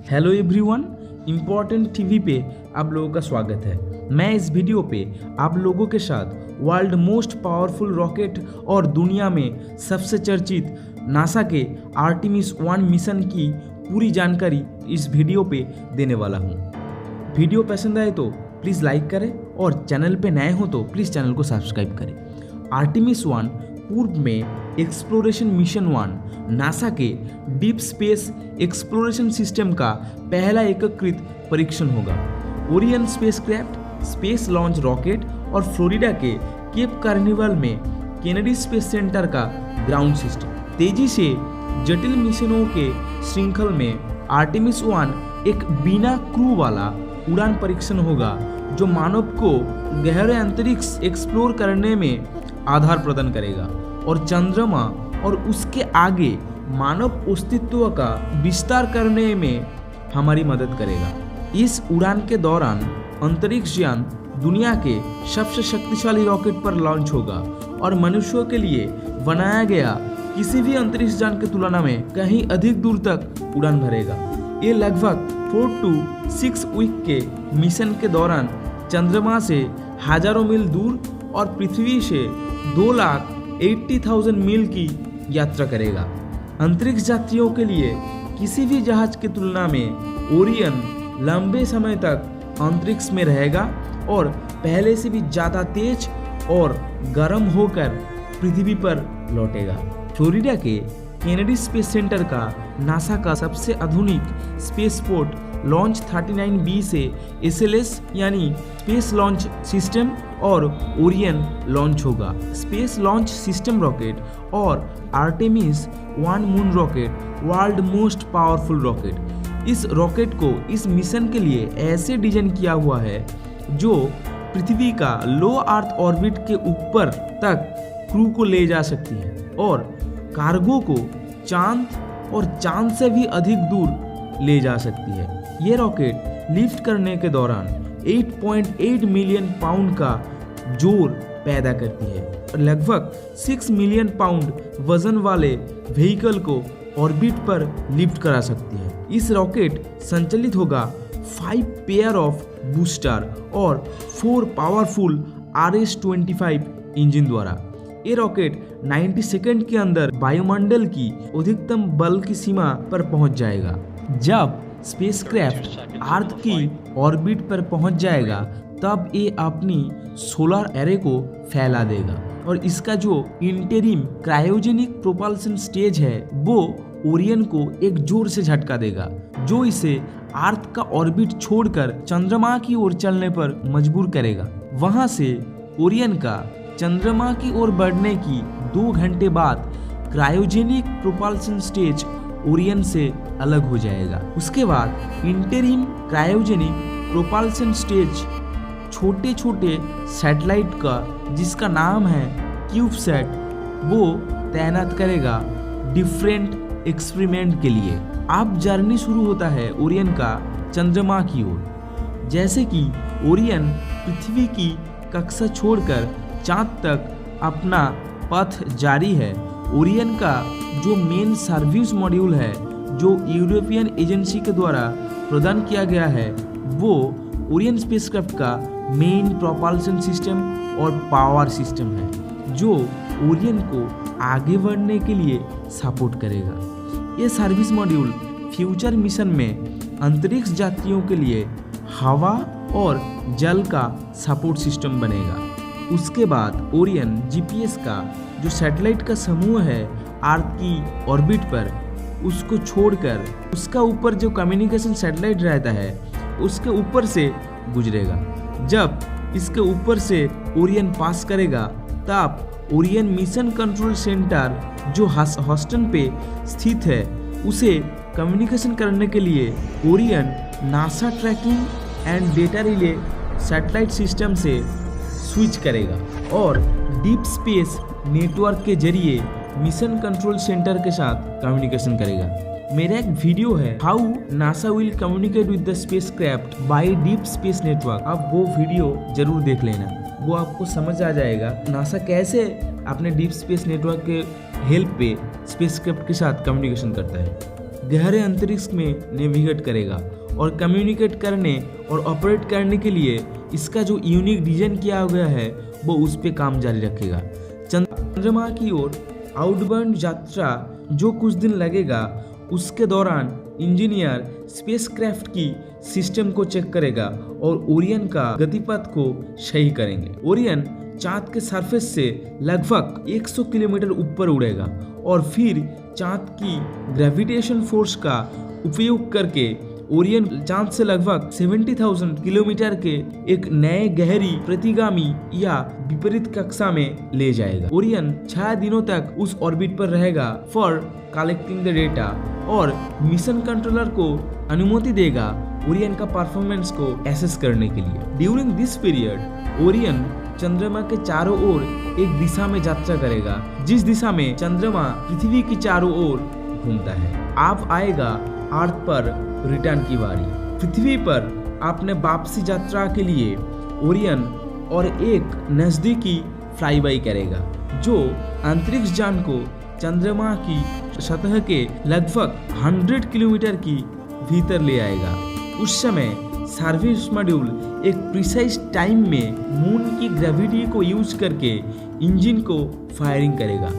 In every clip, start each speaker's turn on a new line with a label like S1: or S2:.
S1: Hello everyone, important TV पे आप लोगों का स्वागत है। मैं इस वीडियो पे आप लोगों के साथ वर्ल्ड मोस्ट पावरफुल रॉकेट और दुनिया में सबसे चर्चित नासा के आर्टेमिस 1 मिशन की पूरी जानकारी इस वीडियो पे देने वाला हूँ। वीडियो पसंद आए तो प्लीज़ लाइक करें और चैनल पे नए हो तो प्लीज़ चैनल को सब्सक्राइब करें। आर्टेमिस 1 पूर्व में एक्सप्लोरेशन मिशन 1 नासा के डीप स्पेस एक्सप्लोरेशन सिस्टम का पहला एकीकृत परीक्षण होगा। Orion spacecraft, space launch rocket और फ्लोरिडा के केप कार्निवल में केनेडी स्पेस सेंटर का ग्राउंड सिस्टम। तेजी से जटिल मिशनों के श्रृंखल में आर्टेमिस 1 एक बिना क्रू वाला उड़ान परीक्षण होगा जो मानव को गहरे अंतरिक्ष एक्सप्लोर करने में आधार प्रदान करेगा और चंद्रमा और उसके आगे मानव अस्तित्व का विस्तार करने में हमारी मदद करेगा। इस उड़ान के दौरान अंतरिक्ष यान दुनिया के सबसे शक्तिशाली रॉकेट पर लॉन्च होगा और मनुष्यों के लिए बनाया गया किसी भी अंतरिक्ष यान की तुलना में कहीं अधिक दूर तक उड़ान भरेगा। ये लगभग 4 to 6 वीक के मिशन के दौरान चंद्रमा से हजारों मील दूर और पृथ्वी से 2,80,000 मील की यात्रा करेगा। अंतरिक्ष यात्रियों के लिए किसी भी जहाज की तुलना में ओरियन लंबे समय तक अंतरिक्ष में रहेगा और पहले से भी ज़्यादा तेज और गर्म होकर पृथ्वी पर लौटेगा। फ्लोरिडा के केनेडी स्पेस सेंटर का नासा का सबसे आधुनिक स्पेसपोर्ट लॉन्च 39B से SLS यानी स्पेस लॉन्च सिस्टम और ओरियन लॉन्च होगा। स्पेस लॉन्च सिस्टम रॉकेट और Artemis 1 moon rocket world most powerful rocket. इस रॉकेट को इस मिशन के लिए ऐसे डिजाइन किया हुआ है जो पृथ्वी का लो अर्थ ऑर्बिट के ऊपर तक क्रू को ले जा सकती है और कार्गो को चांद और चांद से भी अधिक दूर ले जा सकती है। ये रॉकेट लिफ्ट करने के दौरान 8.8 मिलियन पाउंड का जोर पैदा करती है और लगभग 6 मिलियन पाउंड वजन वाले व्हीकल को ऑर्बिट पर लिफ्ट करा सकती है। इस रॉकेट संचालित होगा 5 पेयर ऑफ बूस्टर और 4 पावरफुल RS-25 इंजन द्वारा। ये रॉकेट 90 सेकंड के अंदर वायुमंडल की अधिकतम बल की सीमा पर पहुंच जाएगा। जब स्पेसक्राफ्ट अर्थ की ऑर्बिट पर पहुंच जाएगा तब ये अपनी सोलर एरे को फैला देगा और इसका जो इंटरिम क्रायोजेनिक प्रोपल्शन स्टेज है वो ओरियन को एक जोर से झटका देगा जो इसे अर्थ का ऑर्बिट छोड़कर चंद्रमा की ओर चलने पर मजबूर करेगा। वहां से ओरियन का चंद्रमा की ओर बढ़ने की 2 घंटे बाद क्रायोजेनिक प्रोपल्शन स्टेज ओरियन से अलग हो जाएगा। उसके बाद इंटरिम क्रायोजेनिक प्रोपल्शन स्टेज छोटे छोटे सैटेलाइट का जिसका नाम है क्यूबसैट वो तैनात करेगा डिफरेंट एक्सपेरिमेंट के लिए। अब जर्नी शुरू होता है ओरियन का चंद्रमा की ओर। जैसे कि ओरियन पृथ्वी की कक्षा छोड़कर चांद तक अपना पथ जारी है, ओरियन का जो मेन सर्विस मॉड्यूल है जो यूरोपियन एजेंसी के द्वारा प्रदान किया गया है वो ओरियन स्पेसक्राफ्ट का मेन प्रोपल्शन सिस्टम और पावर सिस्टम है जो ओरियन को आगे बढ़ने के लिए सपोर्ट करेगा। ये सर्विस मॉड्यूल फ्यूचर मिशन में अंतरिक्ष यात्रियों के लिए हवा और जल का सपोर्ट सिस्टम बनेगा। उसके बाद ओरियन GPS का जो सैटेलाइट का समूह है अर्थ की ऑर्बिट पर उसको छोड़कर उसका ऊपर जो कम्युनिकेशन सैटेलाइट रहता है उसके ऊपर से गुजरेगा। जब इसके ऊपर से ओरियन पास करेगा तब ओरियन मिशन कंट्रोल सेंटर जो हॉस्टन पे स्थित है उसे कम्युनिकेशन करने के लिए Orion NASA tracking and data relay satellite system से स्विच करेगा और डीप स्पेस नेटवर्क के जरिए मिशन कंट्रोल सेंटर के साथ कम्युनिकेशन करेगा। मेरा एक वीडियो है how NASA will communicate with the spacecraft by deep space network. आप वो वीडियो जरूर देख लेना, वो आपको समझ आ जाएगा नासा कैसे अपने डीप स्पेस नेटवर्क के हेल्प पे स्पेसक्राफ्ट के साथ कम्युनिकेशन करता है। गहरे अंतरिक्ष में नेविगेट करेगा और कम्युनिकेट करने और ऑपरेट करने के लिए इसका जो यूनिक डिजाइन किया गया है वो उस पर काम जारी रखेगा। चंद्रमा की ओर आउटबाउंड यात्रा जो कुछ दिन लगेगा, उसके दौरान इंजीनियर स्पेसक्राफ्ट की सिस्टम को चेक करेगा और ओरियन का गतिपथ को सही करेंगे। ओरियन चांद के सरफेस से लगभग 100 किलोमीटर ऊपर उड़ेगा और फिर चांद की ग्रेविटेशन फोर्स का उपयोग करके ओरियन चांद से लगभग 70,000 किलोमीटर के एक नए गहरी प्रतिगामी या विपरीत कक्षा में ले जाएगा। ओरियन 6 दिनों तक उस ऑर्बिट पर रहेगा फॉर कलेक्टिंग द डेटा और मिशन कंट्रोलर को अनुमति देगा ओरियन का परफॉर्मेंस को एसेस करने के लिए। ड्यूरिंग दिस पीरियड ओरियन चंद्रमा के चारों ओर एक दिशा में यात्रा करेगा, जिस दिशा में चंद्रमा पृथ्वी की चारों ओर घूमता है। आप आएगा अर्थ पर रिटर्न की बारी। पृथ्वी पर आपने वापसी यात्रा के लिए ओरियन और एक नजदीकी फ्लाईबाई करेगा जो अंतरिक्ष यान को चंद्रमा की सतह के लगभग 100 किलोमीटर की भीतर ले आएगा। उस समय सर्विस मॉड्यूल एक प्रिसाइज टाइम में मून की ग्रेविटी को यूज करके इंजन को फायरिंग करेगा,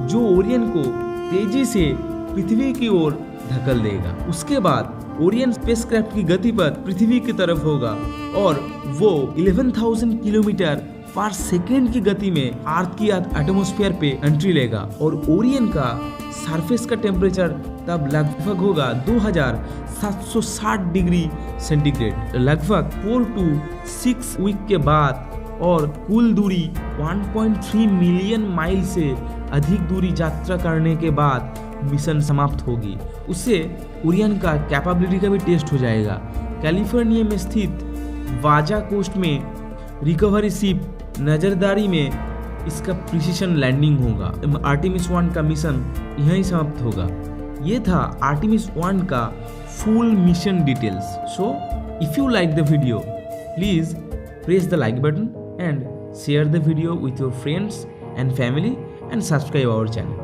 S1: जो ओरियन को तेजी से पृथ्वी की ओर धकेल देगा। उसके बाद ओरियन स्पेसक्राफ्ट की गतिपथ पृथ्वी की तरफ होगा और वो 11,000 किलोमीटर पर सेकेंड की गति में अर्थ की एटमॉस्फेयर पे एंट्री लेगा और ओरियन का सरफेस का टेम्परेचर तब लगभग होगा 2760 डिग्री सेंटीग्रेड। लगभग 4 to 6 वीक के बाद और कुल दूरी 1.3 मिलियन माइल से अधिक दूरी यात्रा करने के बाद मिशन समाप्त होगी। उससे ओरियन का कैपेबिलिटी का भी टेस्ट हो जाएगा। कैलिफोर्निया में स्थित वाजा कोस्ट में रिकवरी शिप नजरदारी में इसका प्रिसीशन लैंडिंग होगा। आर्टेमिस 1 का मिशन यहीं समाप्त होगा। ये था आर्टेमिस 1 का full mission details. So if you like the video please press the like button and share the video with your friends and family and subscribe our channel.